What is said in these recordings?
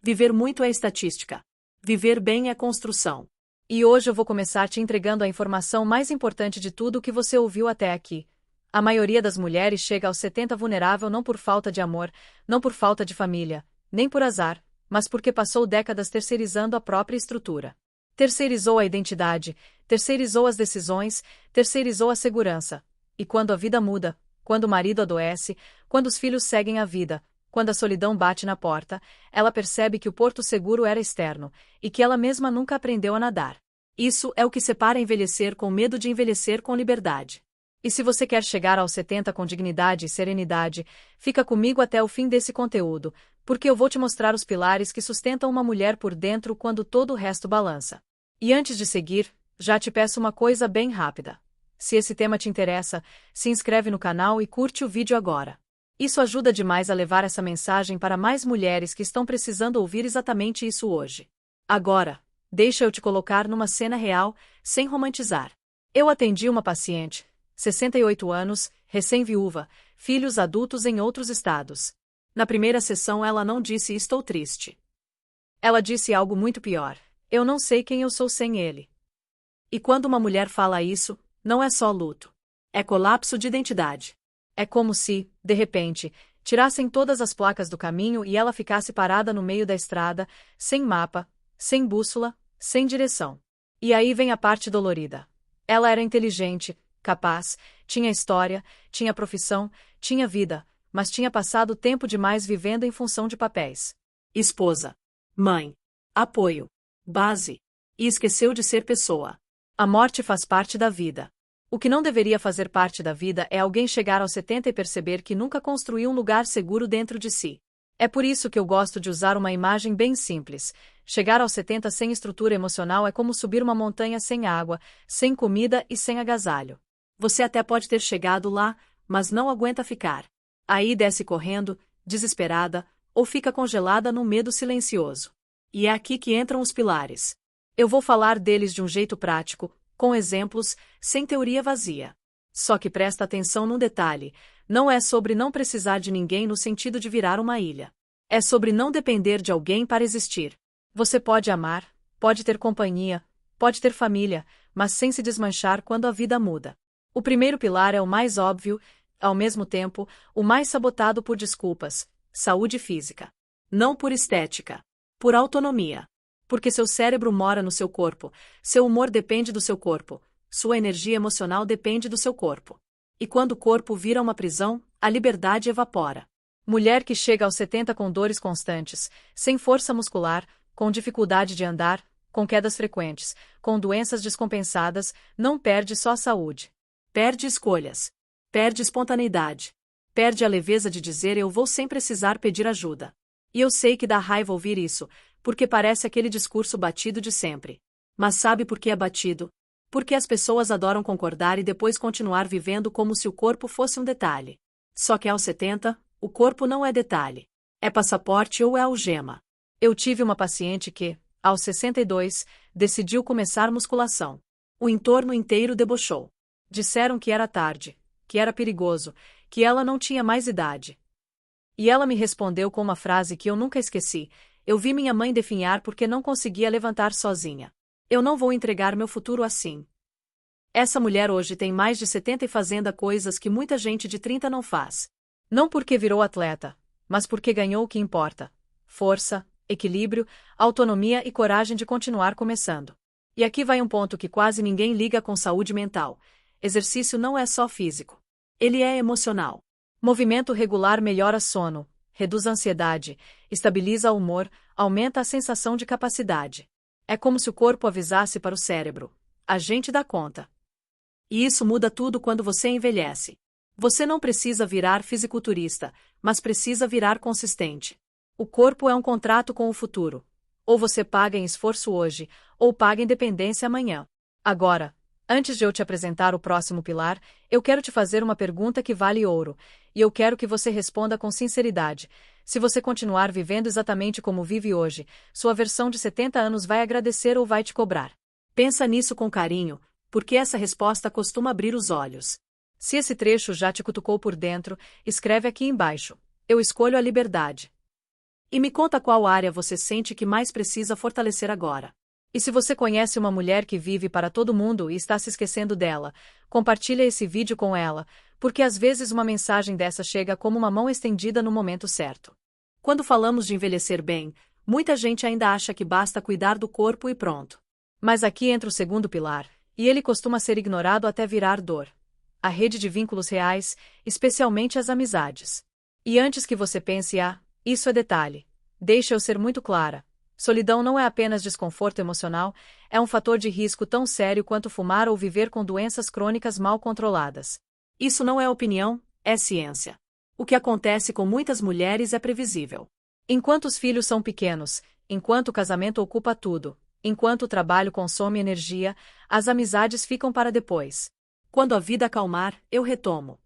Viver muito é estatística. Viver bem é construção. E hoje eu vou começar te entregando a informação mais importante de tudo o que você ouviu até aqui. A maioria das mulheres chega aos 70 vulnerável não por falta de amor, não por falta de família, nem por azar, mas porque passou décadas terceirizando a própria estrutura. Terceirizou a identidade, terceirizou as decisões, terceirizou a segurança. E quando a vida muda, quando o marido adoece, quando os filhos seguem a vida, quando a solidão bate na porta, ela percebe que o porto seguro era externo, e que ela mesma nunca aprendeu a nadar. Isso é o que separa envelhecer com medo de envelhecer com liberdade. E se você quer chegar aos 70 com dignidade e serenidade, fica comigo até o fim desse conteúdo, porque eu vou te mostrar os pilares que sustentam uma mulher por dentro quando todo o resto balança. E antes de seguir, já te peço uma coisa bem rápida. Se esse tema te interessa, se inscreve no canal e curte o vídeo agora. Isso ajuda demais a levar essa mensagem para mais mulheres que estão precisando ouvir exatamente isso hoje. Agora, deixa eu te colocar numa cena real, sem romantizar. Eu atendi uma paciente, 68 anos, recém-viúva, filhos adultos em outros estados. Na primeira sessão ela não disse "estou triste". Ela disse algo muito pior: "eu não sei quem eu sou sem ele". E quando uma mulher fala isso, não é só luto. É colapso de identidade. É como se, de repente, tirassem todas as placas do caminho e ela ficasse parada no meio da estrada, sem mapa, sem bússola, sem direção. E aí vem a parte dolorida. Ela era inteligente, capaz, tinha história, tinha profissão, tinha vida, mas tinha passado tempo demais vivendo em função de papéis. Esposa, mãe, apoio, base. E esqueceu de ser pessoa. A morte faz parte da vida. O que não deveria fazer parte da vida é alguém chegar aos 70 e perceber que nunca construiu um lugar seguro dentro de si. É por isso que eu gosto de usar uma imagem bem simples. Chegar aos 70 sem estrutura emocional é como subir uma montanha sem água, sem comida e sem agasalho. Você até pode ter chegado lá, mas não aguenta ficar. Aí desce correndo, desesperada, ou fica congelada num medo silencioso. E é aqui que entram os pilares. Eu vou falar deles de um jeito prático, com exemplos, sem teoria vazia. Só que presta atenção num detalhe: não é sobre não precisar de ninguém no sentido de virar uma ilha. É sobre não depender de alguém para existir. Você pode amar, pode ter companhia, pode ter família, mas sem se desmanchar quando a vida muda. O primeiro pilar é o mais óbvio, ao mesmo tempo, o mais sabotado por desculpas: saúde física. Não por estética. Por autonomia. Porque seu cérebro mora no seu corpo, seu humor depende do seu corpo, sua energia emocional depende do seu corpo. E quando o corpo vira uma prisão, a liberdade evapora. Mulher que chega aos 70 com dores constantes, sem força muscular, com dificuldade de andar, com quedas frequentes, com doenças descompensadas, não perde só a saúde. Perde escolhas. Perde espontaneidade. Perde a leveza de dizer "eu vou" sem precisar pedir ajuda. E eu sei que dá raiva ouvir isso, porque parece aquele discurso batido de sempre. Mas sabe por que é batido? Porque as pessoas adoram concordar e depois continuar vivendo como se o corpo fosse um detalhe. Só que aos 70, o corpo não é detalhe. É passaporte ou é algema. Eu tive uma paciente que, aos 62, decidiu começar musculação. O entorno inteiro debochou. Disseram que era tarde, que era perigoso, que ela não tinha mais idade. E ela me respondeu com uma frase que eu nunca esqueci: "Eu vi minha mãe definhar porque não conseguia levantar sozinha. Eu não vou entregar meu futuro assim". Essa mulher hoje tem mais de 70 e fazendo coisas que muita gente de 30 não faz. Não porque virou atleta, mas porque ganhou o que importa: força, equilíbrio, autonomia e coragem de continuar começando. E aqui vai um ponto que quase ninguém liga com saúde mental: exercício não é só físico. Ele é emocional. Movimento regular melhora sono, reduz a ansiedade, estabiliza o humor, aumenta a sensação de capacidade. É como se o corpo avisasse para o cérebro: a gente dá conta. E isso muda tudo quando você envelhece. Você não precisa virar fisiculturista, mas precisa virar consistente. O corpo é um contrato com o futuro. Ou você paga em esforço hoje, ou paga em dependência amanhã. Agora, antes de eu te apresentar o próximo pilar, eu quero te fazer uma pergunta que vale ouro, e eu quero que você responda com sinceridade. Se você continuar vivendo exatamente como vive hoje, sua versão de 70 anos vai agradecer ou vai te cobrar? Pensa nisso com carinho, porque essa resposta costuma abrir os olhos. Se esse trecho já te cutucou por dentro, escreve aqui embaixo: "Eu escolho a liberdade". E me conta qual área você sente que mais precisa fortalecer agora. E se você conhece uma mulher que vive para todo mundo e está se esquecendo dela, compartilha esse vídeo com ela, porque às vezes uma mensagem dessa chega como uma mão estendida no momento certo. Quando falamos de envelhecer bem, muita gente ainda acha que basta cuidar do corpo e pronto. Mas aqui entra o segundo pilar, e ele costuma ser ignorado até virar dor. A rede de vínculos reais, especialmente as amizades. E antes que você pense, isso é detalhe. Deixa eu ser muito clara. Solidão não é apenas desconforto emocional, é um fator de risco tão sério quanto fumar ou viver com doenças crônicas mal controladas. Isso não é opinião, é ciência. O que acontece com muitas mulheres é previsível. Enquanto os filhos são pequenos, enquanto o casamento ocupa tudo, enquanto o trabalho consome energia, as amizades ficam para depois. Quando a vida acalmar, eu retomo.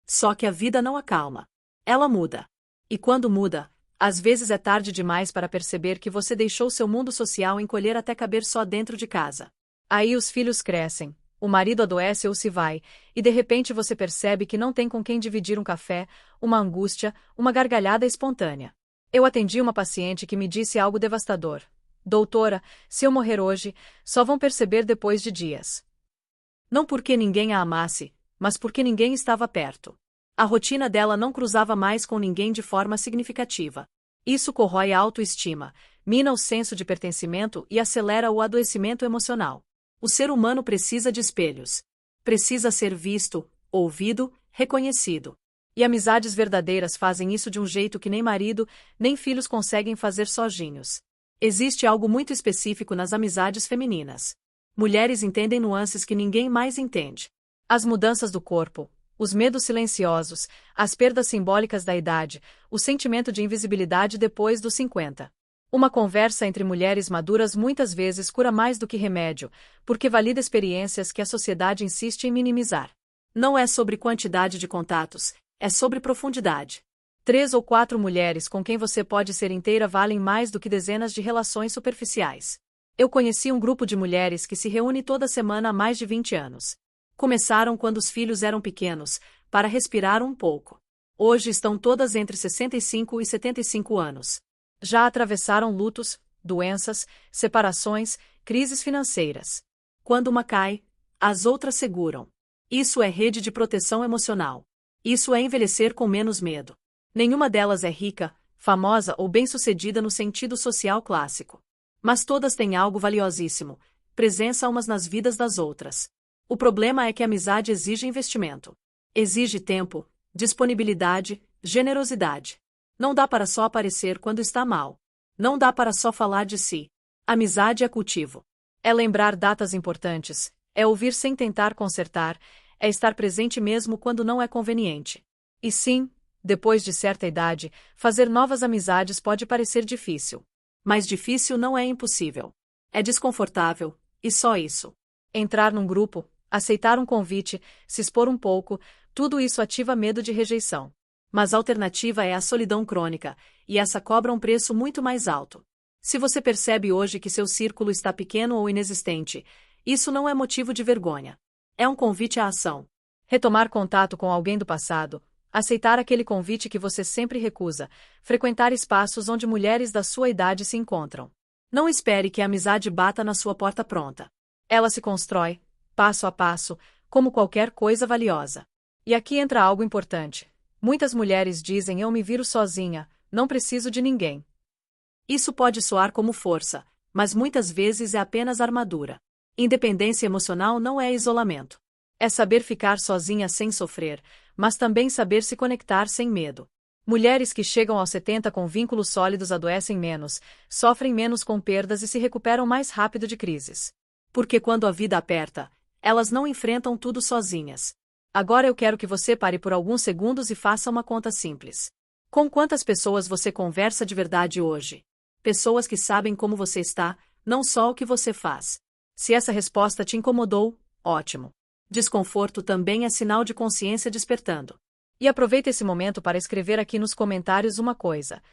Só que a vida não acalma. Ela muda. E quando muda, às vezes é tarde demais para perceber que você deixou seu mundo social encolher até caber só dentro de casa. Aí os filhos crescem, o marido adoece ou se vai, e de repente você percebe que não tem com quem dividir um café, uma angústia, uma gargalhada espontânea. Eu atendi uma paciente que me disse algo devastador. Doutora, se eu morrer hoje, só vão perceber depois de dias. Não porque ninguém a amasse, mas porque ninguém estava perto. A rotina dela não cruzava mais com ninguém de forma significativa. Isso corrói a autoestima, mina o senso de pertencimento e acelera o adoecimento emocional. O ser humano precisa de espelhos. Precisa ser visto, ouvido, reconhecido. E amizades verdadeiras fazem isso de um jeito que nem marido, nem filhos conseguem fazer sozinhos. Existe algo muito específico nas amizades femininas. Mulheres entendem nuances que ninguém mais entende. As mudanças do corpo, os medos silenciosos, as perdas simbólicas da idade, o sentimento de invisibilidade depois dos 50. Uma conversa entre mulheres maduras muitas vezes cura mais do que remédio, porque valida experiências que a sociedade insiste em minimizar. Não é sobre quantidade de contatos, é sobre profundidade. 3 ou 4 mulheres com quem você pode ser inteira valem mais do que dezenas de relações superficiais. Eu conheci um grupo de mulheres que se reúne toda semana há mais de 20 anos. Começaram quando os filhos eram pequenos, para respirar um pouco. Hoje estão todas entre 65 e 75 anos. Já atravessaram lutos, doenças, separações, crises financeiras. Quando uma cai, as outras seguram. Isso é rede de proteção emocional. Isso é envelhecer com menos medo. Nenhuma delas é rica, famosa ou bem-sucedida no sentido social clássico. Mas todas têm algo valiosíssimo, presença umas nas vidas das outras. O problema é que a amizade exige investimento. Exige tempo, disponibilidade, generosidade. Não dá para só aparecer quando está mal. Não dá para só falar de si. Amizade é cultivo. É lembrar datas importantes, é ouvir sem tentar consertar, é estar presente mesmo quando não é conveniente. E sim, depois de certa idade, fazer novas amizades pode parecer difícil. Mas difícil não é impossível. É desconfortável, e só isso. Entrar num grupo, aceitar um convite, se expor um pouco, tudo isso ativa medo de rejeição. Mas a alternativa é a solidão crônica, e essa cobra um preço muito mais alto. Se você percebe hoje que seu círculo está pequeno ou inexistente, isso não é motivo de vergonha. É um convite à ação. Retomar contato com alguém do passado, aceitar aquele convite que você sempre recusa, frequentar espaços onde mulheres da sua idade se encontram. Não espere que a amizade bata na sua porta pronta. Ela se constrói, passo a passo, como qualquer coisa valiosa. E aqui entra algo importante. Muitas mulheres dizem: eu me viro sozinha, não preciso de ninguém. Isso pode soar como força, mas muitas vezes é apenas armadura. Independência emocional não é isolamento. É saber ficar sozinha sem sofrer, mas também saber se conectar sem medo. Mulheres que chegam aos 70 com vínculos sólidos adoecem menos, sofrem menos com perdas e se recuperam mais rápido de crises. Porque quando a vida aperta, elas não enfrentam tudo sozinhas. Agora eu quero que você pare por alguns segundos e faça uma conta simples. Com quantas pessoas você conversa de verdade hoje? Pessoas que sabem como você está, não só o que você faz. Se essa resposta te incomodou, ótimo. Desconforto também é sinal de consciência despertando. E aproveita esse momento para escrever aqui nos comentários uma coisa.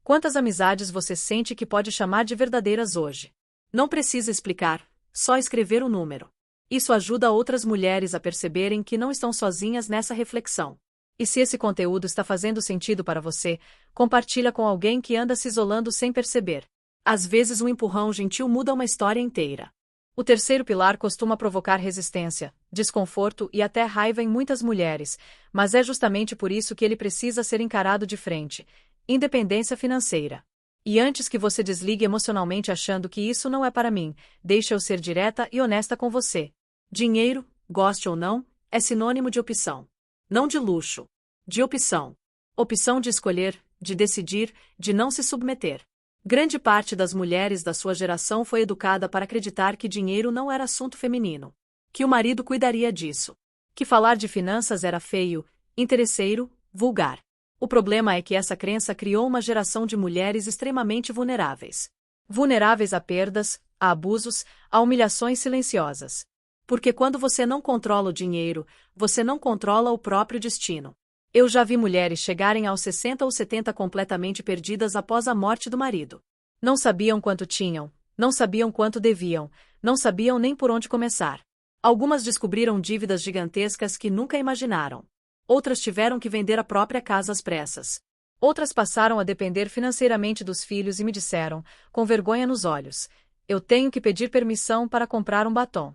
Quantas amizades você sente que pode chamar de verdadeiras hoje? Não precisa explicar, só escrever o número. Isso ajuda outras mulheres a perceberem que não estão sozinhas nessa reflexão. E se esse conteúdo está fazendo sentido para você, compartilha com alguém que anda se isolando sem perceber. Às vezes um empurrão gentil muda uma história inteira. O terceiro pilar costuma provocar resistência, desconforto e até raiva em muitas mulheres, mas é justamente por isso que ele precisa ser encarado de frente. Independência financeira. E antes que você desligue emocionalmente achando que isso não é para mim, deixa eu ser direta e honesta com você. Dinheiro, goste ou não, é sinônimo de opção. Não de luxo. De opção. Opção de escolher, de decidir, de não se submeter. Grande parte das mulheres da sua geração foi educada para acreditar que dinheiro não era assunto feminino. Que o marido cuidaria disso. Que falar de finanças era feio, interesseiro, vulgar. O problema é que essa crença criou uma geração de mulheres extremamente vulneráveis. Vulneráveis a perdas, a abusos, a humilhações silenciosas. Porque quando você não controla o dinheiro, você não controla o próprio destino. Eu já vi mulheres chegarem aos 60 ou 70 completamente perdidas após a morte do marido. Não sabiam quanto tinham, não sabiam quanto deviam, não sabiam nem por onde começar. Algumas descobriram dívidas gigantescas que nunca imaginaram. Outras tiveram que vender a própria casa às pressas. Outras passaram a depender financeiramente dos filhos e me disseram, com vergonha nos olhos, eu tenho que pedir permissão para comprar um batom.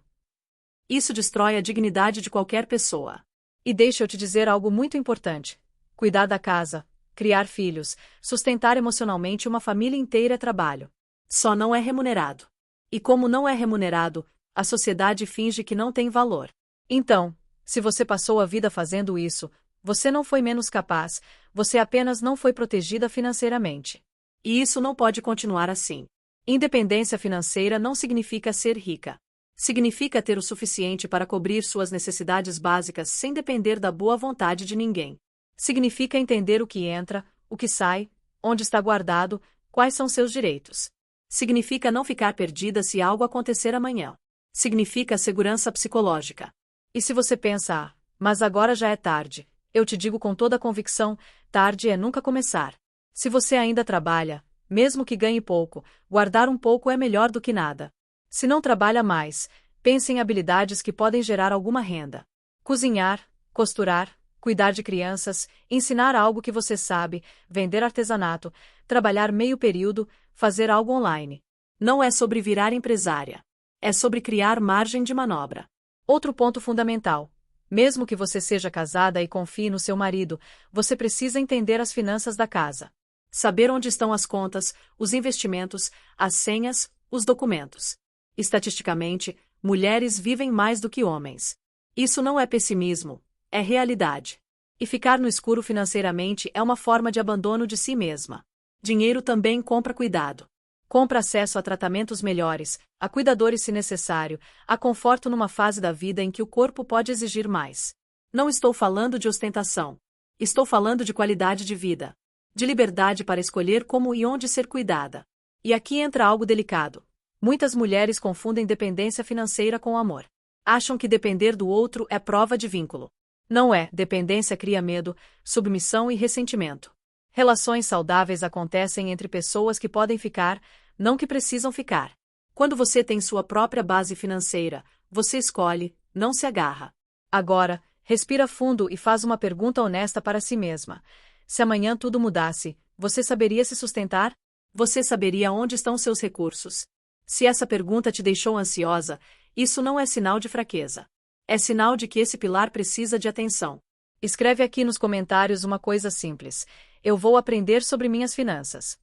Isso destrói a dignidade de qualquer pessoa. E deixa eu te dizer algo muito importante. Cuidar da casa, criar filhos, sustentar emocionalmente uma família inteira é trabalho. Só não é remunerado. E como não é remunerado, a sociedade finge que não tem valor. Então, se você passou a vida fazendo isso, você não foi menos capaz, você apenas não foi protegida financeiramente. E isso não pode continuar assim. Independência financeira não significa ser rica. Significa ter o suficiente para cobrir suas necessidades básicas sem depender da boa vontade de ninguém. Significa entender o que entra, o que sai, onde está guardado, quais são seus direitos. Significa não ficar perdida se algo acontecer amanhã. Significa segurança psicológica. E se você pensa, mas agora já é tarde, eu te digo com toda a convicção, tarde é nunca começar. Se você ainda trabalha, mesmo que ganhe pouco, guardar um pouco é melhor do que nada. Se não trabalha mais, pense em habilidades que podem gerar alguma renda. Cozinhar, costurar, cuidar de crianças, ensinar algo que você sabe, vender artesanato, trabalhar meio período, fazer algo online. Não é sobre virar empresária. É sobre criar margem de manobra. Outro ponto fundamental. Mesmo que você seja casada e confie no seu marido, você precisa entender as finanças da casa. Saber onde estão as contas, os investimentos, as senhas, os documentos. Estatisticamente, mulheres vivem mais do que homens. Isso não é pessimismo, é realidade. E ficar no escuro financeiramente é uma forma de abandono de si mesma. Dinheiro também compra cuidado. Compra acesso a tratamentos melhores, a cuidadores se necessário, a conforto numa fase da vida em que o corpo pode exigir mais. Não estou falando de ostentação. Estou falando de qualidade de vida. De liberdade para escolher como e onde ser cuidada. E aqui entra algo delicado. Muitas mulheres confundem dependência financeira com amor. Acham que depender do outro é prova de vínculo. Não é, dependência cria medo, submissão e ressentimento. Relações saudáveis acontecem entre pessoas que podem ficar, não que precisam ficar. Quando você tem sua própria base financeira, você escolhe, não se agarra. Agora, respira fundo e faz uma pergunta honesta para si mesma. Se amanhã tudo mudasse, você saberia se sustentar? Você saberia onde estão seus recursos? Se essa pergunta te deixou ansiosa, isso não é sinal de fraqueza. É sinal de que esse pilar precisa de atenção. Escreve aqui nos comentários uma coisa simples. Eu vou aprender sobre minhas finanças.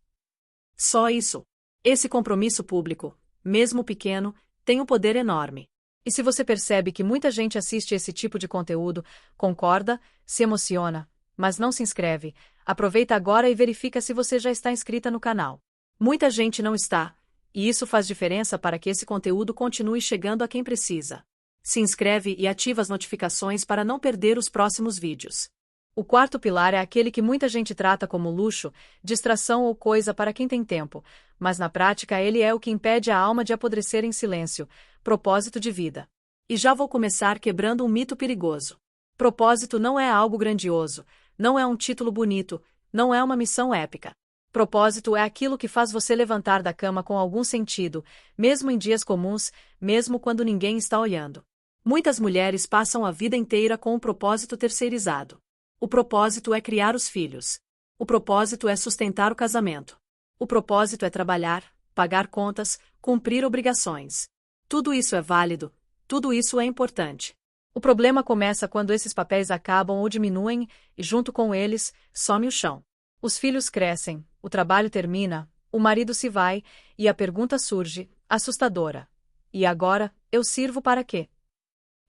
Só isso. Esse compromisso público, mesmo pequeno, tem um poder enorme. E se você percebe que muita gente assiste esse tipo de conteúdo, concorda, se emociona, mas não se inscreve, aproveita agora e verifica se você já está inscrita no canal. Muita gente não está. E isso faz diferença para que esse conteúdo continue chegando a quem precisa. Se inscreve e ativa as notificações para não perder os próximos vídeos. O quarto pilar é aquele que muita gente trata como luxo, distração ou coisa para quem tem tempo, mas na prática ele é o que impede a alma de apodrecer em silêncio, propósito de vida. E já vou começar quebrando um mito perigoso. Propósito não é algo grandioso, não é um título bonito, não é uma missão épica. Propósito é aquilo que faz você levantar da cama com algum sentido, mesmo em dias comuns, mesmo quando ninguém está olhando. Muitas mulheres passam a vida inteira com um propósito terceirizado. O propósito é criar os filhos. O propósito é sustentar o casamento. O propósito é trabalhar, pagar contas, cumprir obrigações. Tudo isso é válido, tudo isso é importante. O problema começa quando esses papéis acabam ou diminuem, e junto com eles, some o chão. Os filhos crescem, o trabalho termina, o marido se vai, e a pergunta surge, assustadora. E agora, eu sirvo para quê?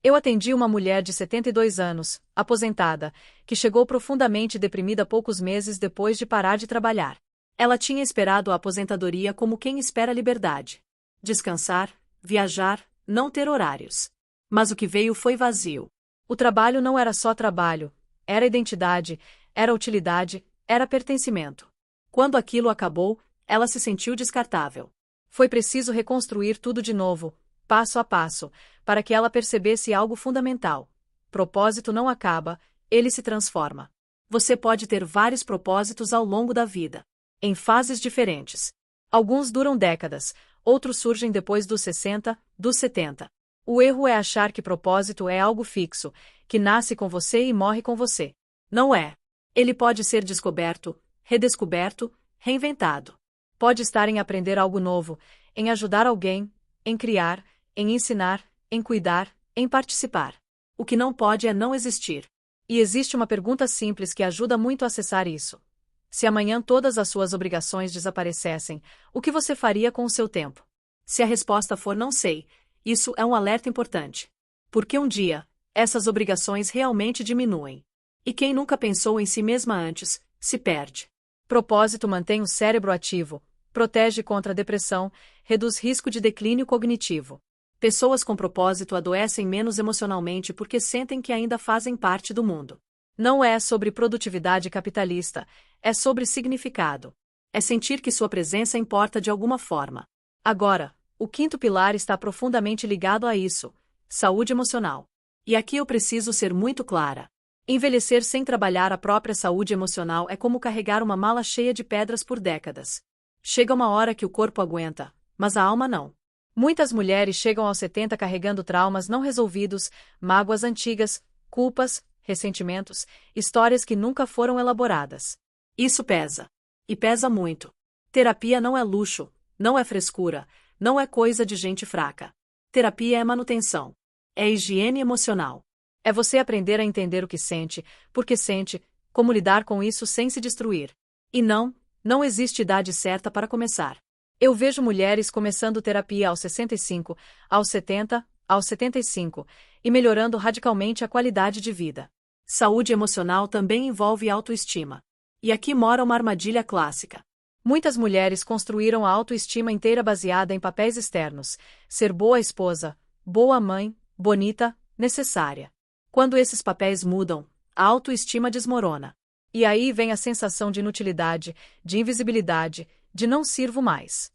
Eu atendi uma mulher de 72 anos, aposentada, que chegou profundamente deprimida poucos meses depois de parar de trabalhar. Ela tinha esperado a aposentadoria como quem espera a liberdade. Descansar, viajar, não ter horários. Mas o que veio foi vazio. O trabalho não era só trabalho, era identidade, era utilidade, era pertencimento. Quando aquilo acabou, ela se sentiu descartável. Foi preciso reconstruir tudo de novo, passo a passo, para que ela percebesse algo fundamental. Propósito não acaba, ele se transforma. Você pode ter vários propósitos ao longo da vida, em fases diferentes. Alguns duram décadas, outros surgem depois dos 60, dos 70. O erro é achar que propósito é algo fixo, que nasce com você e morre com você. Não é. Ele pode ser descoberto, redescoberto, reinventado. Pode estar em aprender algo novo, em ajudar alguém, em criar, em ensinar, em cuidar, em participar. O que não pode é não existir. E existe uma pergunta simples que ajuda muito a acessar isso. Se amanhã todas as suas obrigações desaparecessem, o que você faria com o seu tempo? Se a resposta for não sei, isso é um alerta importante. Porque um dia, essas obrigações realmente diminuem. E quem nunca pensou em si mesma antes, se perde. Propósito mantém o cérebro ativo, protege contra a depressão, reduz risco de declínio cognitivo. Pessoas com propósito adoecem menos emocionalmente porque sentem que ainda fazem parte do mundo. Não é sobre produtividade capitalista, é sobre significado. É sentir que sua presença importa de alguma forma. Agora, o quinto pilar está profundamente ligado a isso: saúde emocional. E aqui eu preciso ser muito clara. Envelhecer sem trabalhar a própria saúde emocional é como carregar uma mala cheia de pedras por décadas. Chega uma hora que o corpo aguenta, mas a alma não. Muitas mulheres chegam aos 70 carregando traumas não resolvidos, mágoas antigas, culpas, ressentimentos, histórias que nunca foram elaboradas. Isso pesa. E pesa muito. Terapia não é luxo, não é frescura, não é coisa de gente fraca. Terapia é manutenção. É higiene emocional. É você aprender a entender o que sente, por que sente, como lidar com isso sem se destruir. E não existe idade certa para começar. Eu vejo mulheres começando terapia aos 65, aos 70, aos 75, e melhorando radicalmente a qualidade de vida. Saúde emocional também envolve autoestima. E aqui mora uma armadilha clássica. Muitas mulheres construíram a autoestima inteira baseada em papéis externos: ser boa esposa, boa mãe, bonita, necessária. Quando esses papéis mudam, a autoestima desmorona. E aí vem a sensação de inutilidade, de invisibilidade, de não sirvo mais.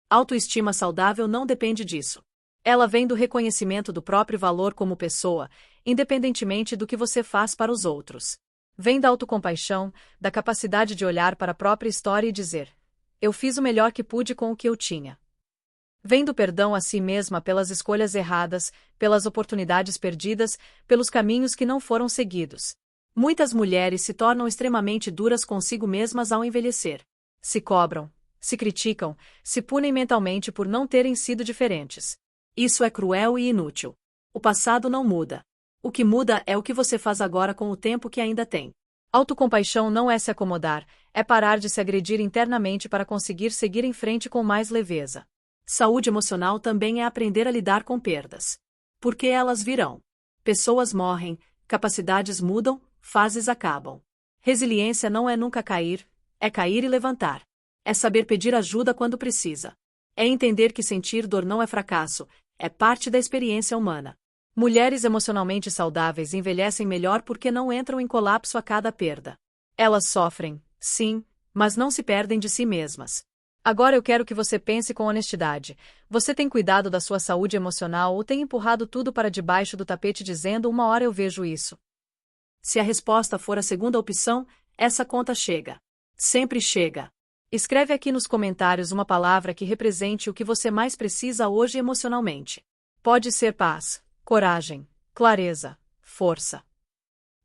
Autoestima saudável não depende disso. Ela vem do reconhecimento do próprio valor como pessoa, independentemente do que você faz para os outros. Vem da autocompaixão, da capacidade de olhar para a própria história e dizer: eu fiz o melhor que pude com o que eu tinha. Vem do perdão a si mesma pelas escolhas erradas, pelas oportunidades perdidas, pelos caminhos que não foram seguidos. Muitas mulheres se tornam extremamente duras consigo mesmas ao envelhecer. Se cobram, se criticam, se punem mentalmente por não terem sido diferentes. Isso é cruel e inútil. O passado não muda. O que muda é o que você faz agora com o tempo que ainda tem. Autocompaixão não é se acomodar, é parar de se agredir internamente para conseguir seguir em frente com mais leveza. Saúde emocional também é aprender a lidar com perdas. Porque elas virão. Pessoas morrem, capacidades mudam, fases acabam. Resiliência não é nunca cair, é cair e levantar. É saber pedir ajuda quando precisa. É entender que sentir dor não é fracasso, é parte da experiência humana. Mulheres emocionalmente saudáveis envelhecem melhor porque não entram em colapso a cada perda. Elas sofrem, sim, mas não se perdem de si mesmas. Agora eu quero que você pense com honestidade. Você tem cuidado da sua saúde emocional ou tem empurrado tudo para debaixo do tapete dizendo uma hora eu vejo isso? Se a resposta for a segunda opção, essa conta chega. Sempre chega. Escreve aqui nos comentários uma palavra que represente o que você mais precisa hoje emocionalmente. Pode ser paz, coragem, clareza, força.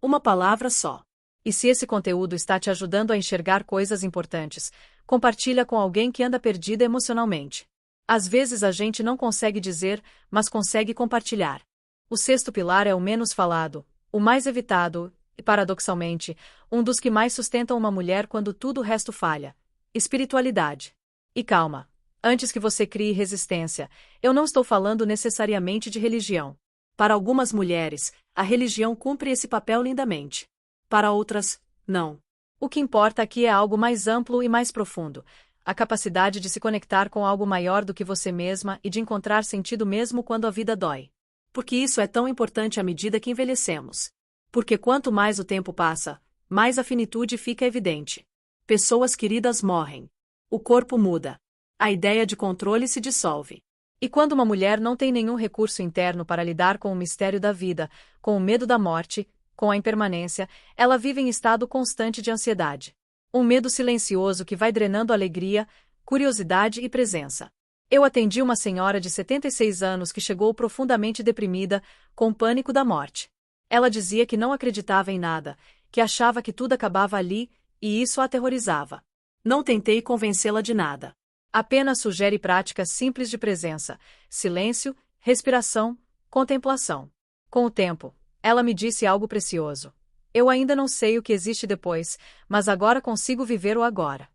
Uma palavra só. E se esse conteúdo está te ajudando a enxergar coisas importantes, compartilha com alguém que anda perdida emocionalmente. Às vezes a gente não consegue dizer, mas consegue compartilhar. O sexto pilar é o menos falado, o mais evitado, e paradoxalmente, um dos que mais sustentam uma mulher quando tudo o resto falha. Espiritualidade. E calma. Antes que você crie resistência, eu não estou falando necessariamente de religião. Para algumas mulheres, a religião cumpre esse papel lindamente. Para outras, não. O que importa aqui é algo mais amplo e mais profundo. A capacidade de se conectar com algo maior do que você mesma e de encontrar sentido mesmo quando a vida dói. Porque isso é tão importante à medida que envelhecemos. Porque quanto mais o tempo passa, mais a finitude fica evidente. Pessoas queridas morrem. O corpo muda. A ideia de controle se dissolve. E quando uma mulher não tem nenhum recurso interno para lidar com o mistério da vida, com o medo da morte, com a impermanência, ela vive em estado constante de ansiedade. Um medo silencioso que vai drenando alegria, curiosidade e presença. Eu atendi uma senhora de 76 anos que chegou profundamente deprimida, com pânico da morte. Ela dizia que não acreditava em nada, que achava que tudo acabava ali, e isso a aterrorizava. Não tentei convencê-la de nada. Apenas sugere práticas simples de presença, silêncio, respiração, contemplação. Com o tempo, ela me disse algo precioso. Eu ainda não sei o que existe depois, mas agora consigo viver o agora.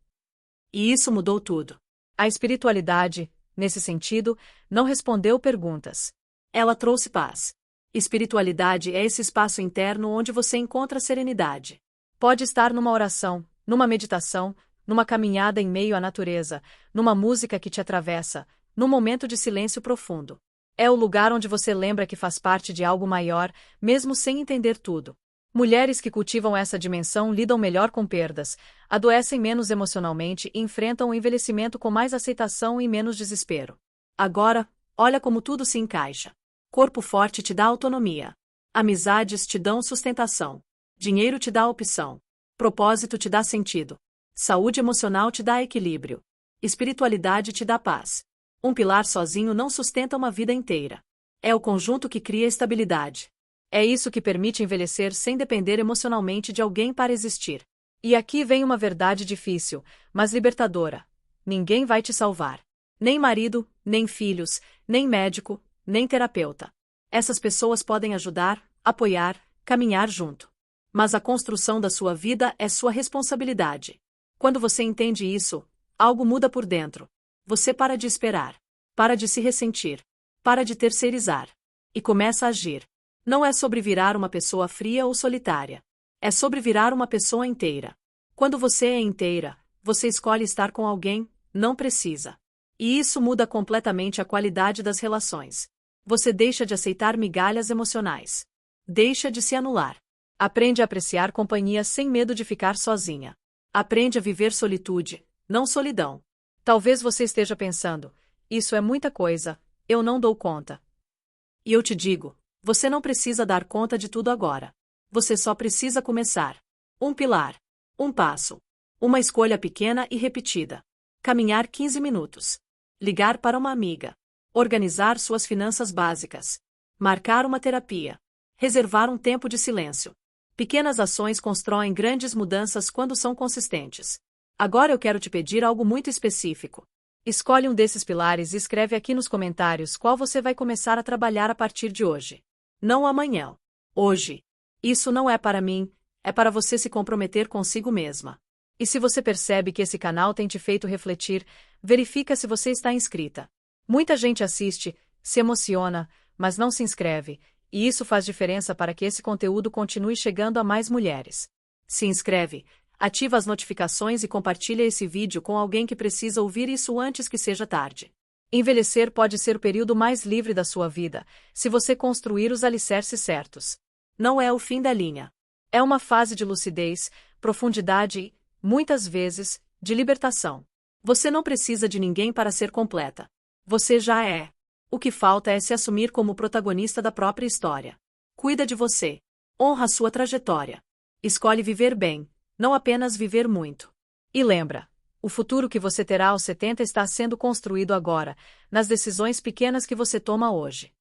E isso mudou tudo. A espiritualidade, nesse sentido, não respondeu perguntas. Ela trouxe paz. Espiritualidade é esse espaço interno onde você encontra serenidade. Pode estar numa oração, numa meditação, numa caminhada em meio à natureza, numa música que te atravessa, num momento de silêncio profundo. É o lugar onde você lembra que faz parte de algo maior, mesmo sem entender tudo. Mulheres que cultivam essa dimensão lidam melhor com perdas, adoecem menos emocionalmente e enfrentam o envelhecimento com mais aceitação e menos desespero. Agora, olha como tudo se encaixa. Corpo forte te dá autonomia. Amizades te dão sustentação. Dinheiro te dá opção. Propósito te dá sentido. Saúde emocional te dá equilíbrio. Espiritualidade te dá paz. Um pilar sozinho não sustenta uma vida inteira. É o conjunto que cria estabilidade. É isso que permite envelhecer sem depender emocionalmente de alguém para existir. E aqui vem uma verdade difícil, mas libertadora. Ninguém vai te salvar. Nem marido, nem filhos, nem médico, nem terapeuta. Essas pessoas podem ajudar, apoiar, caminhar junto. Mas a construção da sua vida é sua responsabilidade. Quando você entende isso, algo muda por dentro. Você para de esperar. Para de se ressentir. Para de terceirizar. E começa a agir. Não é sobre virar uma pessoa fria ou solitária. É sobre virar uma pessoa inteira. Quando você é inteira, você escolhe estar com alguém, não precisa. E isso muda completamente a qualidade das relações. Você deixa de aceitar migalhas emocionais. Deixa de se anular. Aprende a apreciar companhia sem medo de ficar sozinha. Aprende a viver solitude, não solidão. Talvez você esteja pensando, isso é muita coisa, eu não dou conta. E eu te digo, você não precisa dar conta de tudo agora. Você só precisa começar. Um pilar. Um passo. Uma escolha pequena e repetida. Caminhar 15 minutos. Ligar para uma amiga. Organizar suas finanças básicas. Marcar uma terapia. Reservar um tempo de silêncio. Pequenas ações constroem grandes mudanças quando são consistentes. Agora eu quero te pedir algo muito específico. Escolhe um desses pilares e escreve aqui nos comentários qual você vai começar a trabalhar a partir de hoje. Não amanhã. Hoje. Isso não é para mim, é para você se comprometer consigo mesma. E se você percebe que esse canal tem te feito refletir, verifica se você está inscrita. Muita gente assiste, se emociona, mas não se inscreve, e isso faz diferença para que esse conteúdo continue chegando a mais mulheres. Se inscreve, ativa as notificações e compartilha esse vídeo com alguém que precisa ouvir isso antes que seja tarde. Envelhecer pode ser o período mais livre da sua vida, se você construir os alicerces certos. Não é o fim da linha. É uma fase de lucidez, profundidade e, muitas vezes, de libertação. Você não precisa de ninguém para ser completa. Você já é. O que falta é se assumir como protagonista da própria história. Cuida de você. Honra sua trajetória. Escolhe viver bem, não apenas viver muito. E lembra, o futuro que você terá aos 70 está sendo construído agora, nas decisões pequenas que você toma hoje.